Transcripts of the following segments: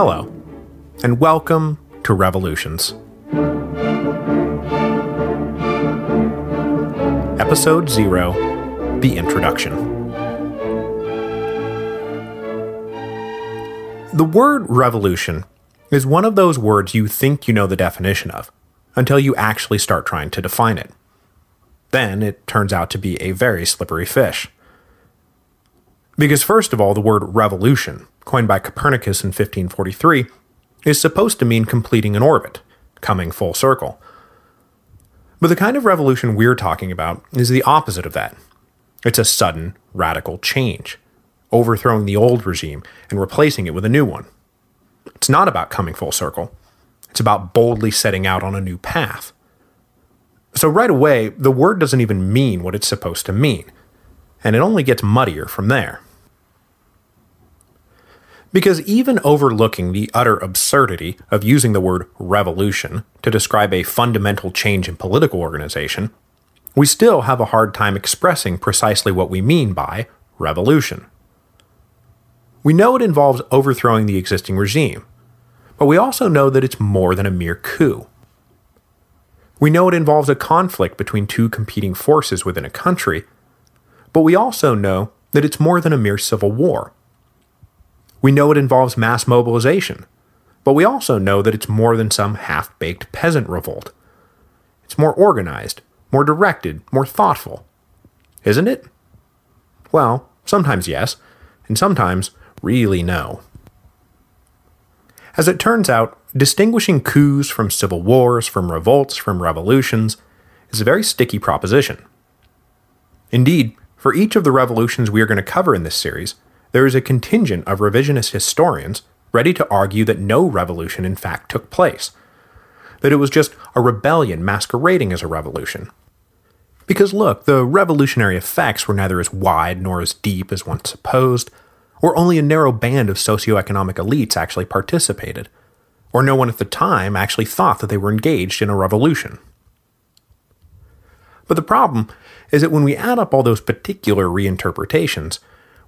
Hello, and welcome to Revolutions. Episode 0, The Introduction. The word revolution is one of those words you think you know the definition of, until you actually start trying to define it. Then it turns out to be a very slippery fish. Because first of all, the word revolution, coined by Copernicus in 1543, is supposed to mean completing an orbit, coming full circle. But the kind of revolution we're talking about is the opposite of that. It's a sudden, radical change, overthrowing the old regime and replacing it with a new one. It's not about coming full circle. It's about boldly setting out on a new path. So right away, the word doesn't even mean what it's supposed to mean, and it only gets muddier from there. Because even overlooking the utter absurdity of using the word revolution to describe a fundamental change in political organization, we still have a hard time expressing precisely what we mean by revolution. We know it involves overthrowing the existing regime, but we also know that it's more than a mere coup. We know it involves a conflict between two competing forces within a country, but we also know that it's more than a mere civil war. We know it involves mass mobilization, but we also know that it's more than some half-baked peasant revolt. It's more organized, more directed, more thoughtful. Isn't it? Well, sometimes yes, and sometimes really no. As it turns out, distinguishing coups from civil wars, from revolts, from revolutions, is a very sticky proposition. Indeed, for each of the revolutions we are going to cover in this series, there is a contingent of revisionist historians ready to argue that no revolution in fact took place, that it was just a rebellion masquerading as a revolution. Because look, the revolutionary effects were neither as wide nor as deep as once supposed, or only a narrow band of socioeconomic elites actually participated, or no one at the time actually thought that they were engaged in a revolution. But the problem is that when we add up all those particular reinterpretations,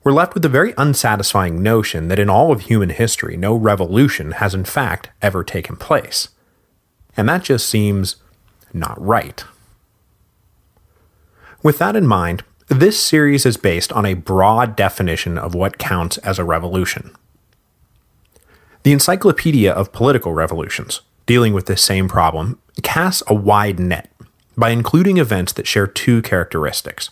we're left with the very unsatisfying notion that in all of human history, no revolution has in fact ever taken place. And that just seems not right. With that in mind, this series is based on a broad definition of what counts as a revolution. The Encyclopedia of Political Revolutions, dealing with this same problem, casts a wide net by including events that share two characteristics.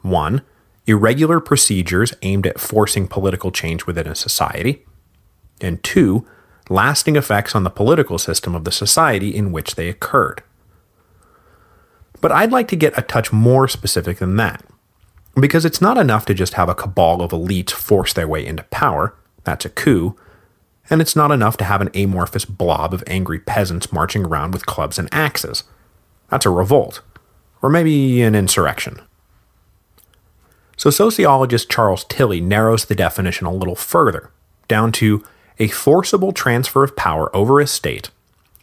1. Irregular procedures aimed at forcing political change within a society, and 2. Lasting effects on the political system of the society in which they occurred. But I'd like to get a touch more specific than that, because it's not enough to just have a cabal of elites force their way into power, that's a coup, and it's not enough to have an amorphous blob of angry peasants marching around with clubs and axes. That's a revolt, or maybe an insurrection. So sociologist Charles Tilly narrows the definition a little further, down to a forcible transfer of power over a state,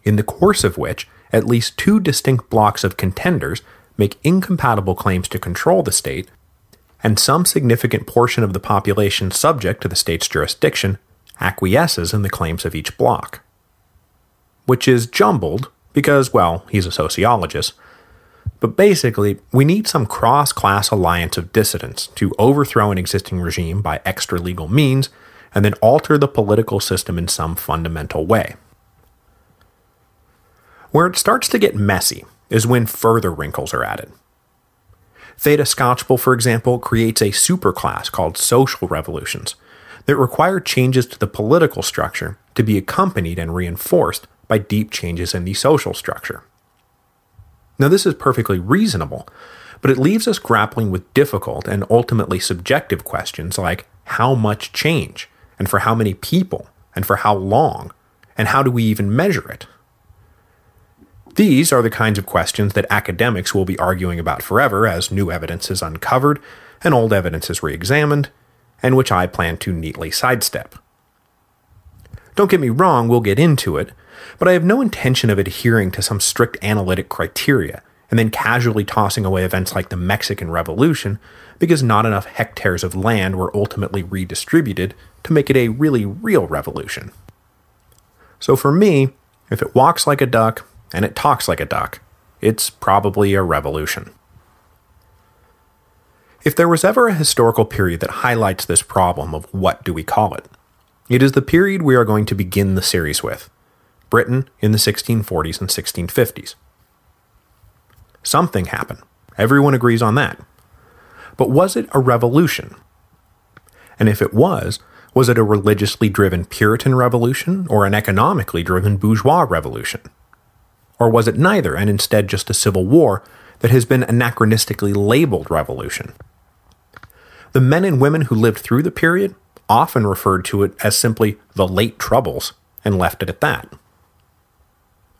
in the course of which at least two distinct blocks of contenders make incompatible claims to control the state, and some significant portion of the population subject to the state's jurisdiction acquiesces in the claims of each block. Which is jumbled, because, well, he's a sociologist, but basically, we need some cross-class alliance of dissidents to overthrow an existing regime by extra-legal means, and then alter the political system in some fundamental way. Where it starts to get messy is when further wrinkles are added. Theda Skocpol, for example, creates a superclass called social revolutions that require changes to the political structure to be accompanied and reinforced by deep changes in the social structure. Now, this is perfectly reasonable, but it leaves us grappling with difficult and ultimately subjective questions like how much change, and for how many people, and for how long, and how do we even measure it? These are the kinds of questions that academics will be arguing about forever as new evidence is uncovered and old evidence is re-examined, and which I plan to neatly sidestep. Don't get me wrong, we'll get into it, but I have no intention of adhering to some strict analytic criteria and then casually tossing away events like the Mexican Revolution because not enough hectares of land were ultimately redistributed to make it a really real revolution. So for me, if it walks like a duck and it talks like a duck, it's probably a revolution. If there was ever a historical period that highlights this problem of what do we call it, it is the period we are going to begin the series with, Britain in the 1640s and 1650s. Something happened. Everyone agrees on that. But was it a revolution? And if it was it a religiously driven Puritan revolution or an economically driven bourgeois revolution? Or was it neither and instead just a civil war that has been anachronistically labeled revolution? The men and women who lived through the period often referred to it as simply the late Troubles and left it at that.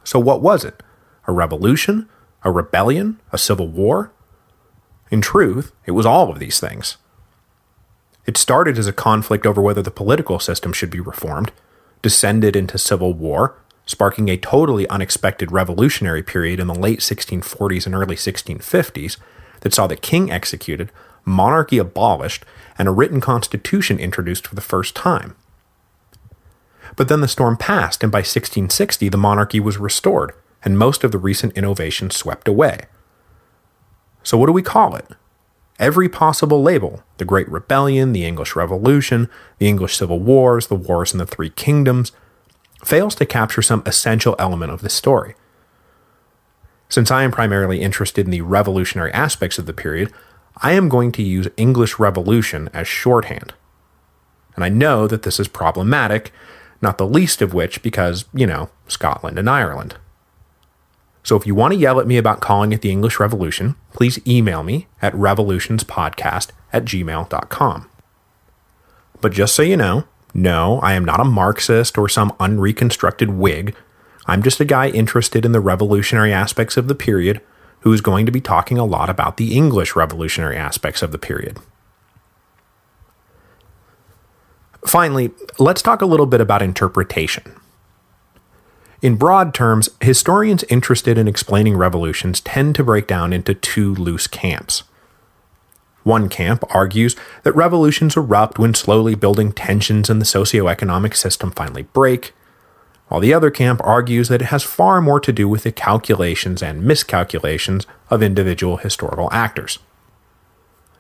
So what was it? A revolution? A rebellion? A civil war? In truth, it was all of these things. It started as a conflict over whether the political system should be reformed, descended into civil war, sparking a totally unexpected revolutionary period in the late 1640s and early 1650s that saw the king executed, monarchy abolished, and a written constitution introduced for the first time. But then the storm passed, and by 1660 the monarchy was restored, and most of the recent innovations swept away. So what do we call it? Every possible label, the Great Rebellion, the English Revolution, the English Civil Wars, the Wars in the Three Kingdoms, fails to capture some essential element of the story. Since I am primarily interested in the revolutionary aspects of the period, I am going to use English Revolution as shorthand. And I know that this is problematic, not the least of which because, Scotland and Ireland. So if you want to yell at me about calling it the English Revolution, please email me at revolutionspodcast@gmail.com. But just so you know, no, I am not a Marxist or some unreconstructed Whig. I'm just a guy interested in the revolutionary aspects of the period who is going to be talking a lot about the English revolutionary aspects of the period. Finally, let's talk a little bit about interpretation. In broad terms, historians interested in explaining revolutions tend to break down into two loose camps. One camp argues that revolutions erupt when slowly building tensions in the socioeconomic system finally break, while the other camp argues that it has far more to do with the calculations and miscalculations of individual historical actors.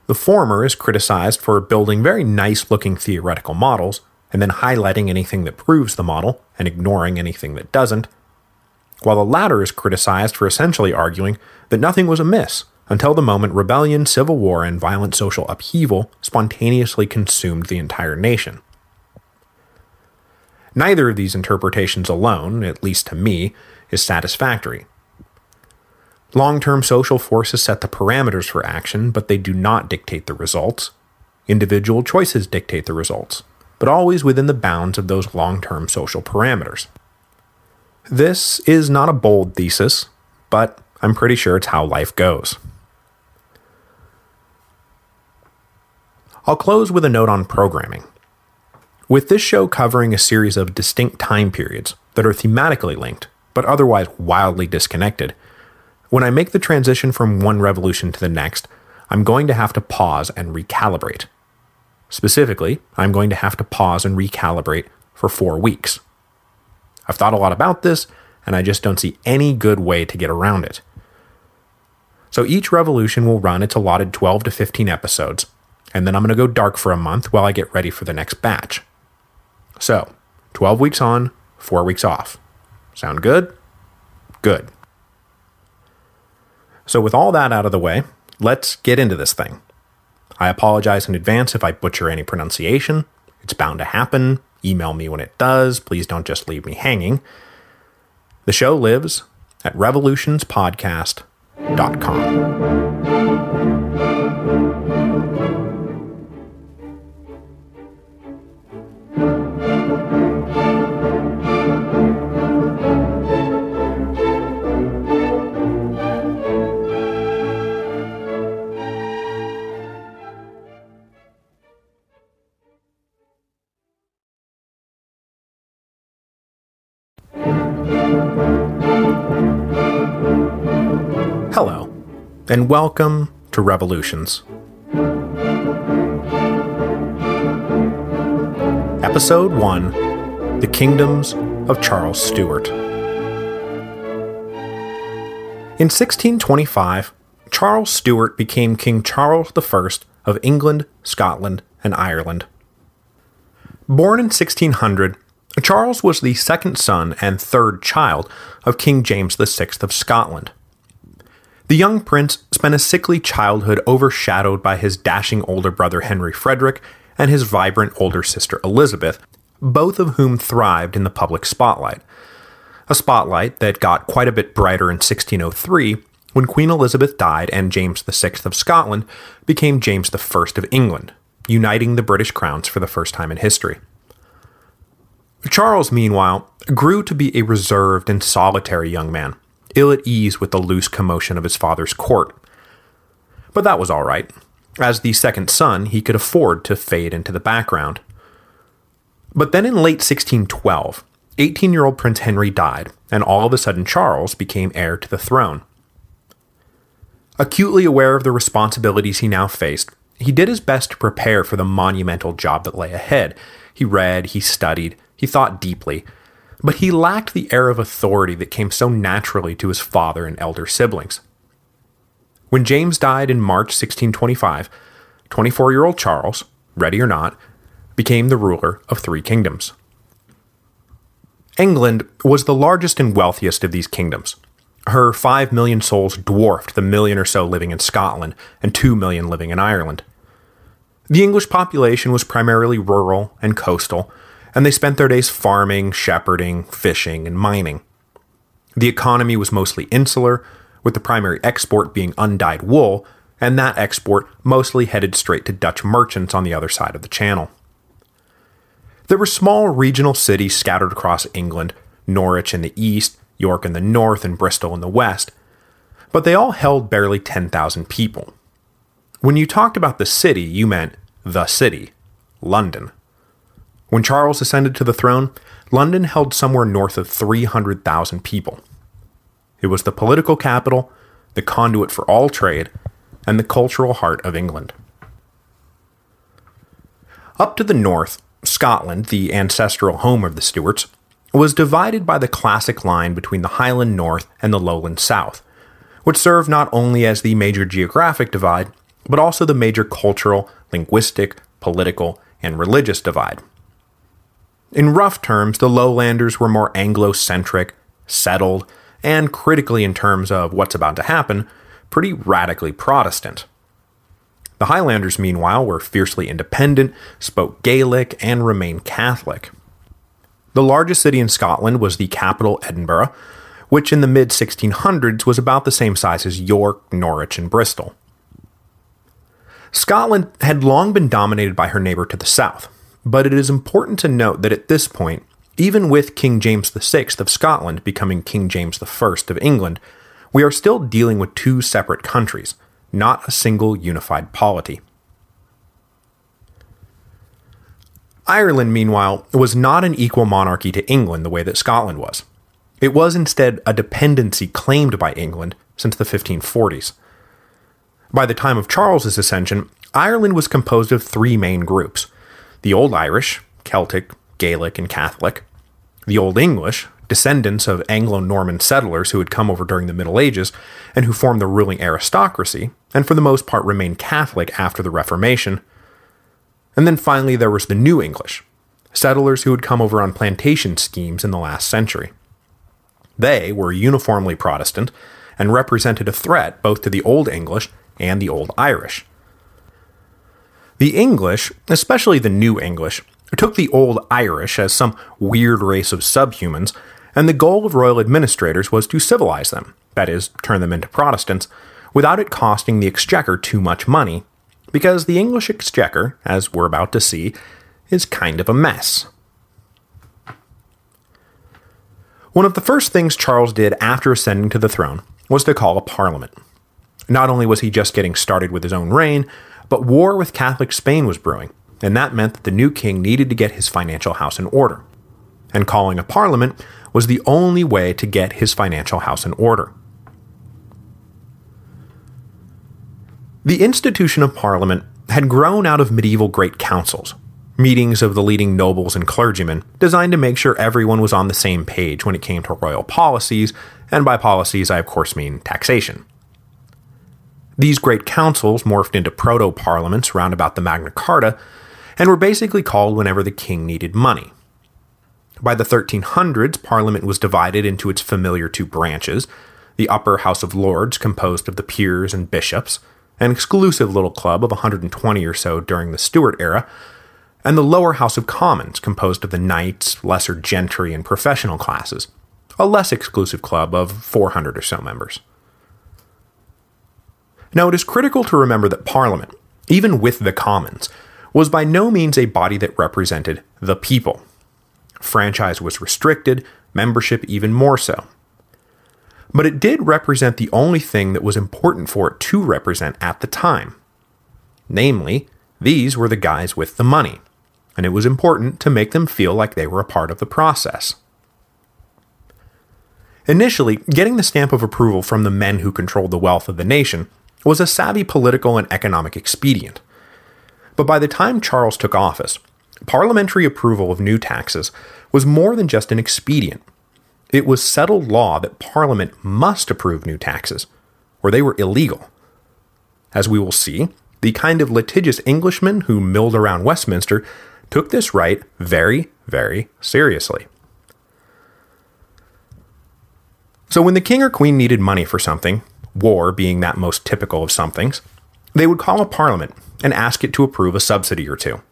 The former is criticized for building very nice-looking theoretical models, and then highlighting anything that proves the model and ignoring anything that doesn't, while the latter is criticized for essentially arguing that nothing was amiss until the moment rebellion, civil war, and violent social upheaval spontaneously consumed the entire nation. Neither of these interpretations alone, at least to me, is satisfactory. Long-term social forces set the parameters for action, but they do not dictate the results. Individual choices dictate the results, but always within the bounds of those long-term social parameters. This is not a bold thesis, but I'm pretty sure it's how life goes. I'll close with a note on programming. With this show covering a series of distinct time periods that are thematically linked, but otherwise wildly disconnected, when I make the transition from one revolution to the next, I'm going to have to pause and recalibrate. Specifically, I'm going to have to pause and recalibrate for 4 weeks. I've thought a lot about this, and I just don't see any good way to get around it. So each revolution will run its allotted 12 to 15 episodes, and then I'm going to go dark for a month while I get ready for the next batch. So, 12 weeks on, 4 weeks off. Sound good? Good. So with all that out of the way, let's get into this thing. I apologize in advance if I butcher any pronunciation. It's bound to happen. Email me when it does. Please don't just leave me hanging. The show lives at revolutionspodcast.com. Hello, and welcome to Revolutions. Episode 1, The Kingdoms of Charles Stewart. In 1625, Charles Stewart became King Charles I of England, Scotland, and Ireland. Born in 1600, Charles was the second son and third child of King James VI of Scotland. The young prince spent a sickly childhood overshadowed by his dashing older brother Henry Frederick and his vibrant older sister Elizabeth, both of whom thrived in the public spotlight. A spotlight that got quite a bit brighter in 1603 when Queen Elizabeth died and James VI of Scotland became James I of England, uniting the British crowns for the first time in history. Charles, meanwhile, grew to be a reserved and solitary young man, ill at ease with the loose commotion of his father's court. But that was all right. As the second son, he could afford to fade into the background. But then in late 1612, 18-year-old Prince Henry died, and all of a sudden Charles became heir to the throne. Acutely aware of the responsibilities he now faced, he did his best to prepare for the monumental job that lay ahead. He read, he studied, he thought deeply, but he lacked the air of authority that came so naturally to his father and elder siblings. When James died in March 1625, 24-year-old Charles, ready or not, became the ruler of three kingdoms. England was the largest and wealthiest of these kingdoms. Her 5 million souls dwarfed the million or so living in Scotland and 2 million living in Ireland. The English population was primarily rural and coastal, and they spent their days farming, shepherding, fishing, and mining. The economy was mostly insular, with the primary export being undyed wool, and that export mostly headed straight to Dutch merchants on the other side of the Channel. There were small regional cities scattered across England, Norwich in the east, York in the north, and Bristol in the west, but they all held barely 10,000 people. When you talked about the city, you meant the city, London. When Charles ascended to the throne, London held somewhere north of 300,000 people. It was the political capital, the conduit for all trade, and the cultural heart of England. Up to the north, Scotland, the ancestral home of the Stuarts, was divided by the classic line between the Highland North and the Lowland South, which served not only as the major geographic divide, but also the major cultural, linguistic, political, and religious divide. In rough terms, the Lowlanders were more Anglo-centric, settled, and critically in terms of what's about to happen, pretty radically Protestant. The Highlanders, meanwhile, were fiercely independent, spoke Gaelic, and remained Catholic. The largest city in Scotland was the capital, Edinburgh, which in the mid-1600s was about the same size as York, Norwich, and Bristol. Scotland had long been dominated by her neighbor to the south, but it is important to note that at this point, even with King James VI of Scotland becoming King James I of England, we are still dealing with two separate countries, not a single unified polity. Ireland, meanwhile, was not an equal monarchy to England the way that Scotland was. It was instead a dependency claimed by England since the 1540s. By the time of Charles's ascension, Ireland was composed of three main groups: the Old Irish, Celtic, Gaelic, and Catholic; the Old English, descendants of Anglo-Norman settlers who had come over during the Middle Ages and who formed the ruling aristocracy, and for the most part remained Catholic after the Reformation; and then finally there was the New English, settlers who had come over on plantation schemes in the last century. They were uniformly Protestant and represented a threat both to the Old English and the Old Irish. The English, especially the New English, took the Old Irish as some weird race of subhumans, and the goal of royal administrators was to civilize them, that is, turn them into Protestants, without it costing the exchequer too much money, because the English exchequer, as we're about to see, is kind of a mess. One of the first things Charles did after ascending to the throne was to call a parliament. Not only was he just getting started with his own reign, but war with Catholic Spain was brewing, and that meant that the new king needed to get his financial house in order. And calling a parliament was the only way to get his financial house in order. The institution of parliament had grown out of medieval great councils, meetings of the leading nobles and clergymen designed to make sure everyone was on the same page when it came to royal policies, and by policies I of course mean taxation. These great councils morphed into proto-parliaments round about the Magna Carta, and were basically called whenever the king needed money. By the 1300s, Parliament was divided into its familiar two branches, the upper House of Lords composed of the peers and bishops, an exclusive little club of 120 or so during the Stewart era, and the lower House of Commons composed of the knights, lesser gentry, and professional classes, a less exclusive club of 400 or so members. Now, it is critical to remember that Parliament, even with the Commons, was by no means a body that represented the people. Franchise was restricted, membership even more so. But it did represent the only thing that was important for it to represent at the time. Namely, these were the guys with the money, and it was important to make them feel like they were a part of the process. Initially, getting the stamp of approval from the men who controlled the wealth of the nation was a savvy political and economic expedient. But by the time Charles took office, parliamentary approval of new taxes was more than just an expedient. It was settled law that Parliament must approve new taxes, or they were illegal. As we will see, the kind of litigious Englishmen who milled around Westminster took this right very, very seriously. So when the king or queen needed money for something, war being that most typical of somethings, they would call a parliament and ask it to approve a subsidy or two.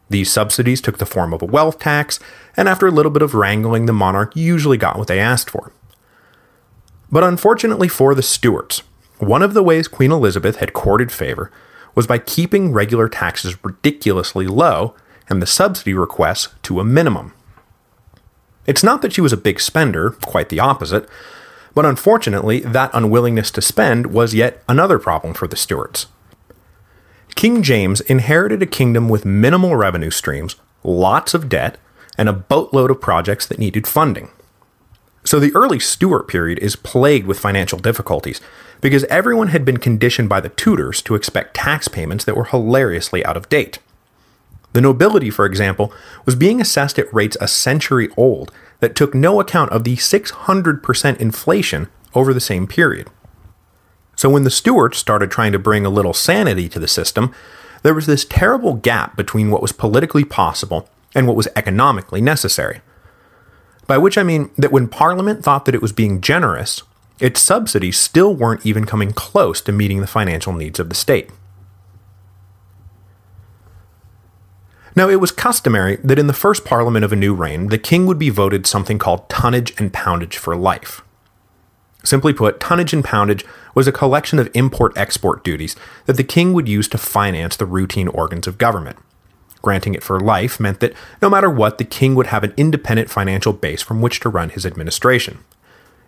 These subsidies took the form of a wealth tax, and after a little bit of wrangling, the monarch usually got what they asked for. But unfortunately for the Stuarts, one of the ways Queen Elizabeth had courted favor was by keeping regular taxes ridiculously low and the subsidy requests to a minimum. It's not that she was a big spender, quite the opposite, but unfortunately, that unwillingness to spend was yet another problem for the Stuarts. King James inherited a kingdom with minimal revenue streams, lots of debt, and a boatload of projects that needed funding. So the early Stuart period is plagued with financial difficulties, because everyone had been conditioned by the Tudors to expect tax payments that were hilariously out of date. The nobility, for example, was being assessed at rates a century old that took no account of the 600% inflation over the same period. So when the Stuarts started trying to bring a little sanity to the system, there was this terrible gap between what was politically possible and what was economically necessary. By which I mean that when Parliament thought that it was being generous, its subsidies still weren't even coming close to meeting the financial needs of the state. Now, it was customary that in the first Parliament of a new reign, the king would be voted something called tonnage and poundage for life. Simply put, tonnage and poundage was a collection of import-export duties that the king would use to finance the routine organs of government. Granting it for life meant that no matter what, the king would have an independent financial base from which to run his administration.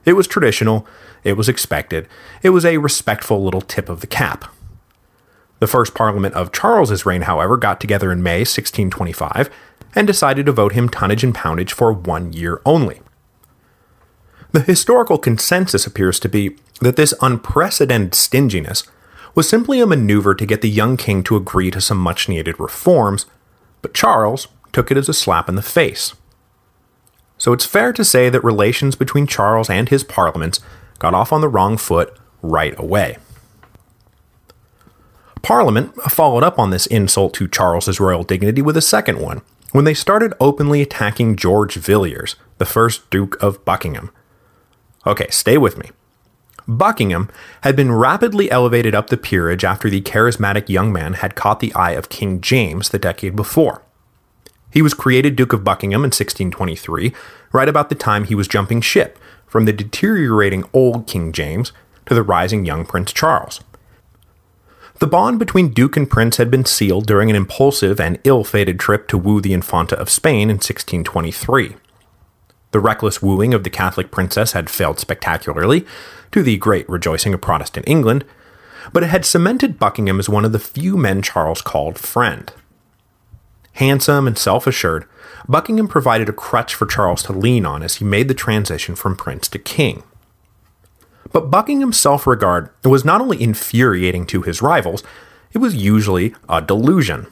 It was traditional, it was expected, it was a respectful little tip of the cap. The first Parliament of Charles's reign, however, got together in May 1625 and decided to vote him tonnage and poundage for 1 year only. The historical consensus appears to be that this unprecedented stinginess was simply a maneuver to get the young king to agree to some much-needed reforms, but Charles took it as a slap in the face. So it's fair to say that relations between Charles and his parliaments got off on the wrong foot right away. Parliament followed up on this insult to Charles's royal dignity with a second one, when they started openly attacking George Villiers, the first Duke of Buckingham. Okay, stay with me. Buckingham had been rapidly elevated up the peerage after the charismatic young man had caught the eye of King James the decade before. He was created Duke of Buckingham in 1623, right about the time he was jumping ship from the deteriorating old King James to the rising young Prince Charles. The bond between Duke and Prince had been sealed during an impulsive and ill-fated trip to woo the Infanta of Spain in 1623. The reckless wooing of the Catholic princess had failed spectacularly, to the great rejoicing of Protestant England, but it had cemented Buckingham as one of the few men Charles called friend. Handsome and self-assured, Buckingham provided a crutch for Charles to lean on as he made the transition from prince to king. But Buckingham's self-regard was not only infuriating to his rivals, it was usually a delusion.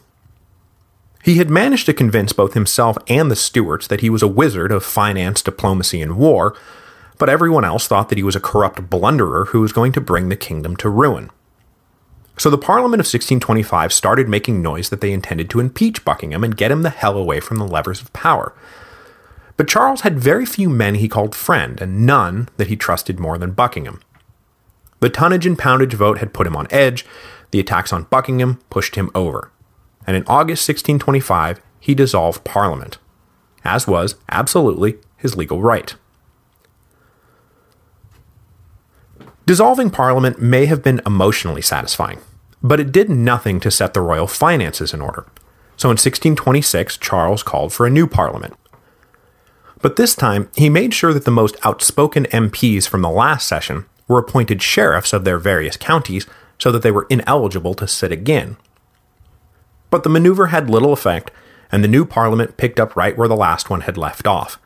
He had managed to convince both himself and the Stewarts that he was a wizard of finance, diplomacy, and war, but everyone else thought that he was a corrupt blunderer who was going to bring the kingdom to ruin. So the Parliament of 1625 started making noise that they intended to impeach Buckingham and get him the hell away from the levers of power. But Charles had very few men he called friend, and none that he trusted more than Buckingham. The tonnage and poundage vote had put him on edge, the attacks on Buckingham pushed him over, and in August 1625 he dissolved Parliament, as was absolutely his legal right. Dissolving Parliament may have been emotionally satisfying, but it did nothing to set the royal finances in order. So in 1626, Charles called for a new Parliament. But this time, he made sure that the most outspoken MPs from the last session were appointed sheriffs of their various counties so that they were ineligible to sit again. But the maneuver had little effect, and the new Parliament picked up right where the last one had left off.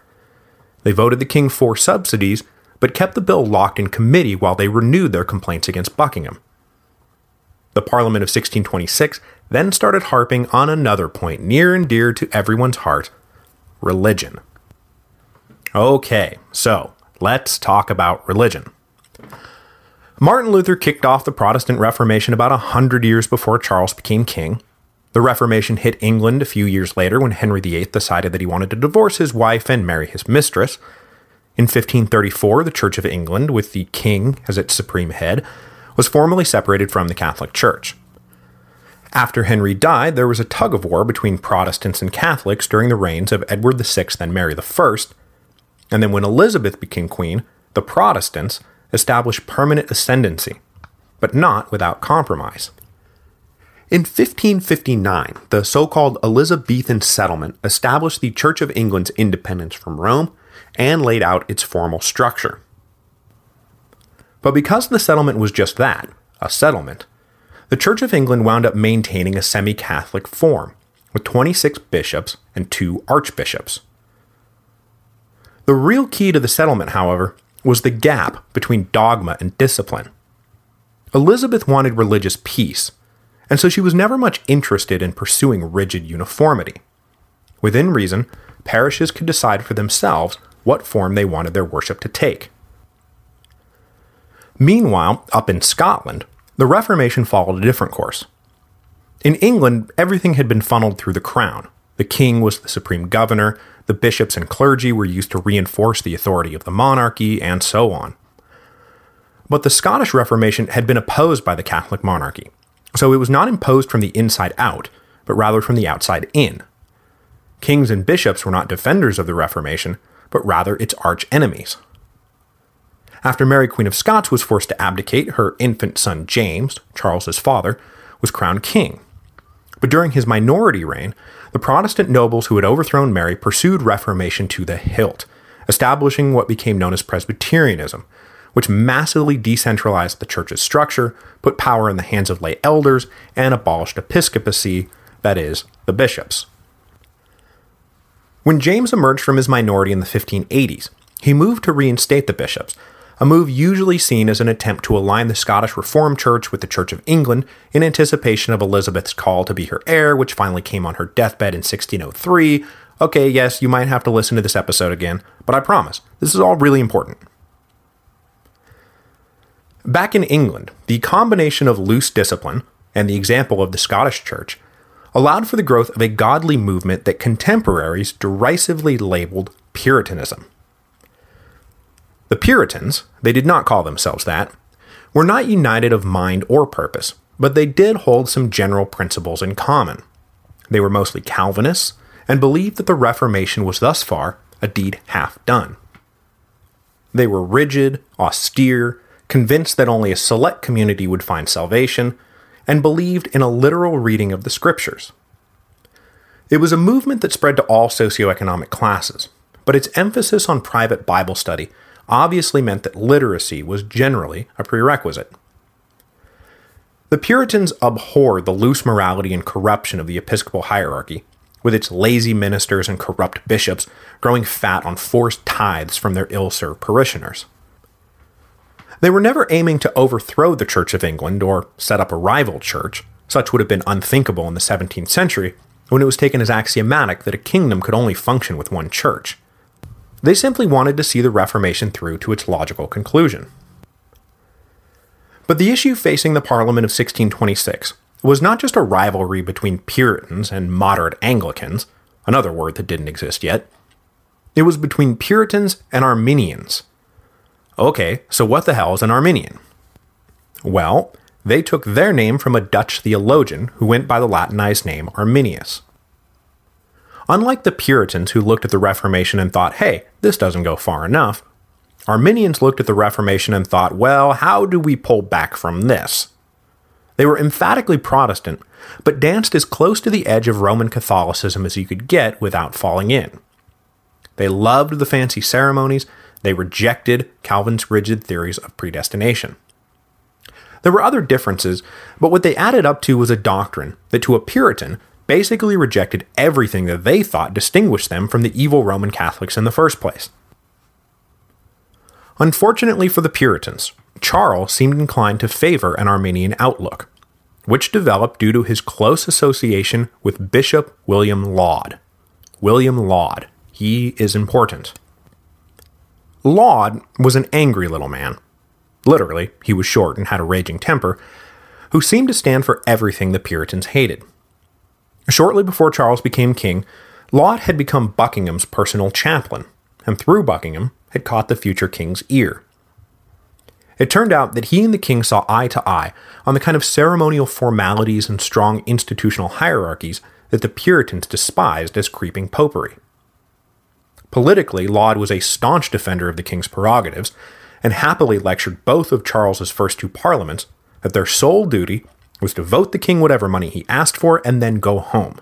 They voted the king for subsidies, but kept the bill locked in committee while they renewed their complaints against Buckingham. The Parliament of 1626 then started harping on another point near and dear to everyone's heart: religion. Okay, so let's talk about religion. Martin Luther kicked off the Protestant Reformation about 100 years before Charles became king. The Reformation hit England a few years later when Henry VIII decided that he wanted to divorce his wife and marry his mistress. In 1534, the Church of England, with the king as its supreme head, was formally separated from the Catholic Church. After Henry died, there was a tug-of-war between Protestants and Catholics during the reigns of Edward VI and Mary I, and then when Elizabeth became queen, the Protestants established permanent ascendancy, but not without compromise. In 1559, the so-called Elizabethan settlement established the Church of England's independence from Rome and laid out its formal structure. But because the settlement was just that, a settlement, the Church of England wound up maintaining a semi-Catholic form, with 26 bishops and 2 archbishops. The real key to the settlement, however, was the gap between dogma and discipline. Elizabeth wanted religious peace, and so she was never much interested in pursuing rigid uniformity. Within reason, parishes could decide for themselves what form they wanted their worship to take. Meanwhile, up in Scotland, the Reformation followed a different course. In England, everything had been funneled through the crown. The king was the supreme governor, the bishops and clergy were used to reinforce the authority of the monarchy, and so on. But the Scottish Reformation had been opposed by the Catholic monarchy, so it was not imposed from the inside out, but rather from the outside in. Kings and bishops were not defenders of the Reformation, but rather its arch-enemies. After Mary Queen of Scots was forced to abdicate, her infant son James, Charles's father, was crowned king. But during his minority reign, the Protestant nobles who had overthrown Mary pursued Reformation to the hilt, establishing what became known as Presbyterianism, which massively decentralized the church's structure, put power in the hands of lay elders, and abolished episcopacy, that is, the bishops. When James emerged from his minority in the 1580s, he moved to reinstate the bishops, a move usually seen as an attempt to align the Scottish Reformed Church with the Church of England in anticipation of Elizabeth's call to be her heir, which finally came on her deathbed in 1603. Okay, yes, you might have to listen to this episode again, but I promise, this is all really important. Back in England, the combination of loose discipline and the example of the Scottish Church allowed for the growth of a godly movement that contemporaries derisively labeled Puritanism. The Puritans, they did not call themselves that, were not united of mind or purpose, but they did hold some general principles in common. They were mostly Calvinists and believed that the Reformation was thus far a deed half done. They were rigid, austere, convinced that only a select community would find salvation, and believed in a literal reading of the scriptures. It was a movement that spread to all socioeconomic classes, but its emphasis on private Bible study obviously meant that literacy was generally a prerequisite. The Puritans abhorred the loose morality and corruption of the episcopal hierarchy, with its lazy ministers and corrupt bishops growing fat on forced tithes from their ill-served parishioners. They were never aiming to overthrow the Church of England or set up a rival church. Such would have been unthinkable in the 17th century, when it was taken as axiomatic that a kingdom could only function with one church. They simply wanted to see the Reformation through to its logical conclusion. But the issue facing the Parliament of 1626 was not just a rivalry between Puritans and moderate Anglicans, another word that didn't exist yet. It was between Puritans and Arminians. Okay, so what the hell is an Arminian? Well, they took their name from a Dutch theologian who went by the Latinized name Arminius. Unlike the Puritans who looked at the Reformation and thought, hey, this doesn't go far enough, Arminians looked at the Reformation and thought, well, how do we pull back from this? They were emphatically Protestant, but danced as close to the edge of Roman Catholicism as you could get without falling in. They loved the fancy ceremonies, they rejected Calvin's rigid theories of predestination. There were other differences, but what they added up to was a doctrine that to a Puritan basically rejected everything that they thought distinguished them from the evil Roman Catholics in the first place. Unfortunately for the Puritans, Charles seemed inclined to favor an Arminian outlook, which developed due to his close association with Bishop William Laud. William Laud. He is important. Laud was an angry little man. Literally, he was short and had a raging temper, who seemed to stand for everything the Puritans hated. Shortly before Charles became king, Laud had become Buckingham's personal chaplain, and through Buckingham had caught the future king's ear. It turned out that he and the king saw eye to eye on the kind of ceremonial formalities and strong institutional hierarchies that the Puritans despised as creeping popery. Politically, Laud was a staunch defender of the king's prerogatives, and happily lectured both of Charles's first two parliaments that their sole duty was to vote the king whatever money he asked for and then go home.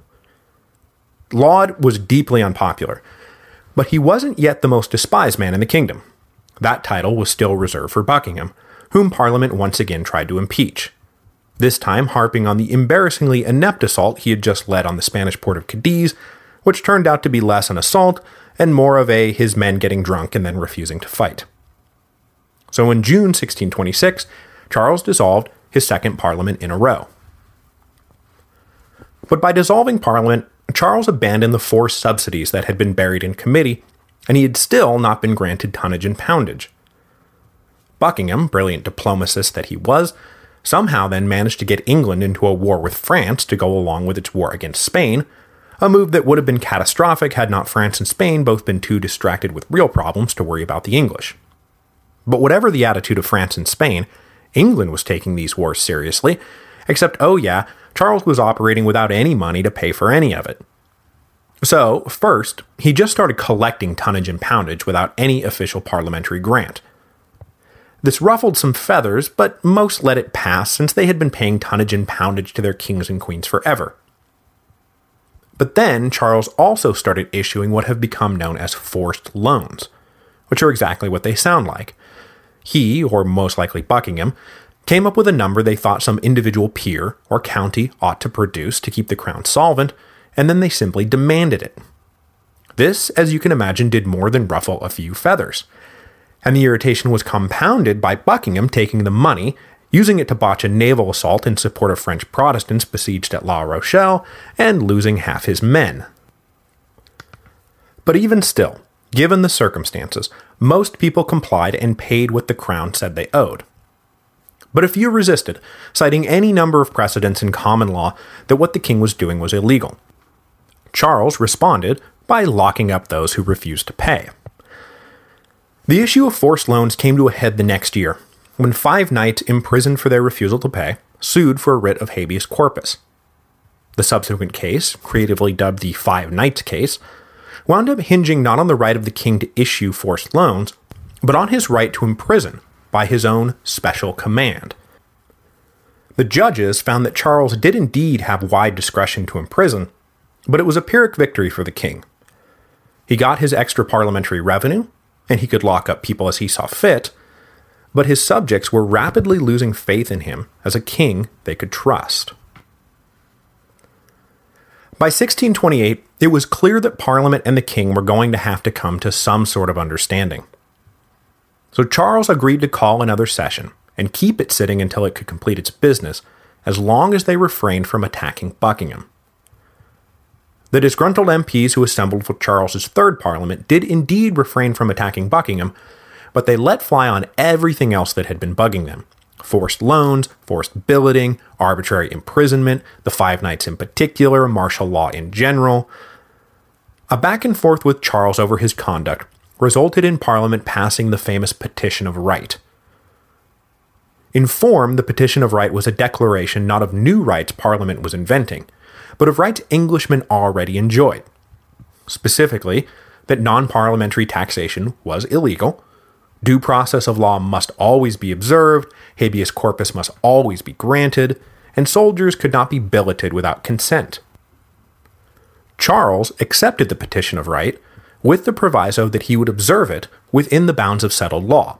Laud was deeply unpopular, but he wasn't yet the most despised man in the kingdom. That title was still reserved for Buckingham, whom Parliament once again tried to impeach, this time harping on the embarrassingly inept assault he had just led on the Spanish port of Cadiz, which turned out to be less an assault and more of his men getting drunk and then refusing to fight. So in June 1626, Charles dissolved his second Parliament in a row. But by dissolving Parliament, Charles abandoned the 4 subsidies that had been buried in committee, and he had still not been granted tonnage and poundage. Buckingham, brilliant diplomatist that he was, somehow then managed to get England into a war with France to go along with its war against Spain, a move that would have been catastrophic had not France and Spain both been too distracted with real problems to worry about the English. But whatever the attitude of France and Spain, England was taking these wars seriously, except, oh yeah, Charles was operating without any money to pay for any of it. So, first, he just started collecting tonnage and poundage without any official parliamentary grant. This ruffled some feathers, but most let it pass since they had been paying tonnage and poundage to their kings and queens forever. But then Charles also started issuing what have become known as forced loans, which are exactly what they sound like. He, or most likely Buckingham, came up with a number they thought some individual peer or county ought to produce to keep the crown solvent, and then they simply demanded it. This, as you can imagine, did more than ruffle a few feathers, and the irritation was compounded by Buckingham taking the money, using it to botch a naval assault in support of French Protestants besieged at La Rochelle, and losing half his men. But even still, given the circumstances, most people complied and paid what the crown said they owed. But a few resisted, citing any number of precedents in common law that what the king was doing was illegal. Charles responded by locking up those who refused to pay. The issue of forced loans came to a head the next year, when 5 knights imprisoned for their refusal to pay sued for a writ of habeas corpus. The subsequent case, creatively dubbed the 5 Knights case, wound up hinging not on the right of the king to issue forced loans, but on his right to imprison by his own special command. The judges found that Charles did indeed have wide discretion to imprison, but it was a Pyrrhic victory for the king. He got his extra parliamentary revenue, and he could lock up people as he saw fit, but his subjects were rapidly losing faith in him as a king they could trust. By 1628, it was clear that Parliament and the king were going to have to come to some sort of understanding. So Charles agreed to call another session and keep it sitting until it could complete its business, as long as they refrained from attacking Buckingham. The disgruntled MPs who assembled for Charles's third Parliament did indeed refrain from attacking Buckingham, but they let fly on everything else that had been bugging them. Forced loans, forced billeting, arbitrary imprisonment, the Five Knights in particular, martial law in general. A back and forth with Charles over his conduct resulted in Parliament passing the famous Petition of Right. In form, the Petition of Right was a declaration not of new rights Parliament was inventing, but of rights Englishmen already enjoyed. Specifically, that non-parliamentary taxation was illegal, due process of law must always be observed, habeas corpus must always be granted, and soldiers could not be billeted without consent. Charles accepted the Petition of Right with the proviso that he would observe it within the bounds of settled law.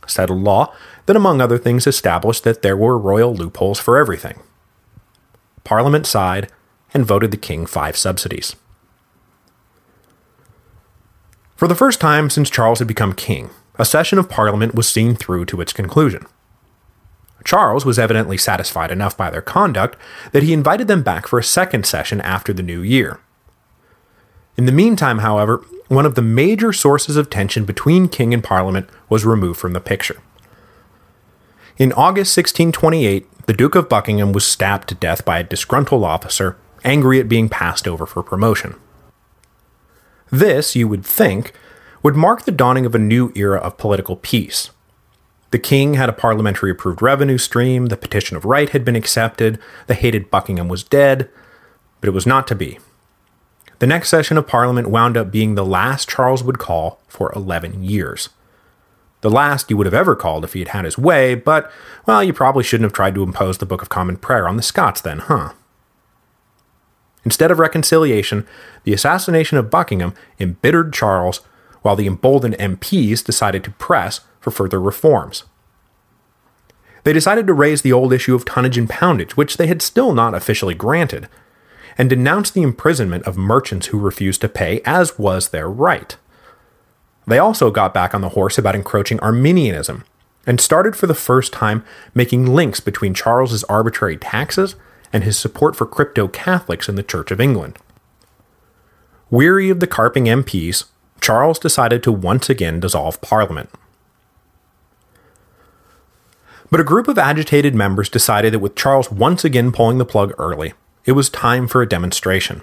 Settled law that, among other things, established that there were royal loopholes for everything. Parliament sighed and voted the king 5 subsidies. For the first time since Charles had become king, a session of Parliament was seen through to its conclusion. Charles was evidently satisfied enough by their conduct that he invited them back for a second session after the new year. In the meantime, however, one of the major sources of tension between king and Parliament was removed from the picture. In August 1628, the Duke of Buckingham was stabbed to death by a disgruntled officer, angry at being passed over for promotion. This, you would think, would mark the dawning of a new era of political peace. The king had a parliamentary-approved revenue stream, the Petition of Right had been accepted, the hated Buckingham was dead, but it was not to be. The next session of Parliament wound up being the last Charles would call for 11 years. The last you would have ever called if he had had his way, but, well, you probably shouldn't have tried to impose the Book of Common Prayer on the Scots then, huh? Instead of reconciliation, the assassination of Buckingham embittered Charles, while the emboldened MPs decided to press for further reforms. They decided to raise the old issue of tonnage and poundage, which they had still not officially granted, and denounced the imprisonment of merchants who refused to pay, as was their right. They also got back on the horse about encroaching Arminianism, and started for the first time making links between Charles's arbitrary taxes and his support for crypto-Catholics in the Church of England. Weary of the carping MPs, Charles decided to once again dissolve Parliament. But a group of agitated members decided that with Charles once again pulling the plug early, it was time for a demonstration.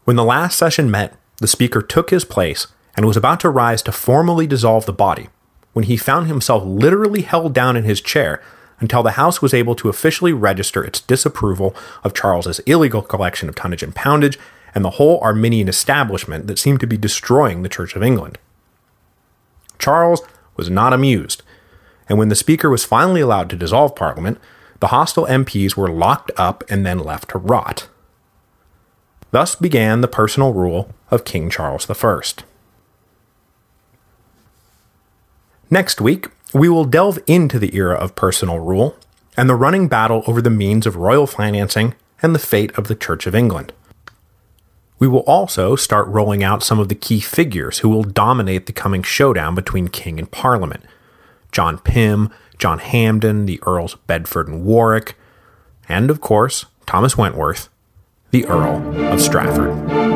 When the last session met, the Speaker took his place and was about to rise to formally dissolve the body, when he found himself literally held down in his chair until the House was able to officially register its disapproval of Charles's illegal collection of tonnage and poundage and the whole Arminian establishment that seemed to be destroying the Church of England. Charles was not amused, and when the Speaker was finally allowed to dissolve Parliament, the hostile MPs were locked up and then left to rot. Thus began the personal rule of King Charles I. Next week, we will delve into the era of personal rule and the running battle over the means of royal financing and the fate of the Church of England. We will also start rolling out some of the key figures who will dominate the coming showdown between King and Parliament: John Pym, John Hampden, the Earls of Bedford and Warwick, and, of course, Thomas Wentworth, the Earl of Strafford.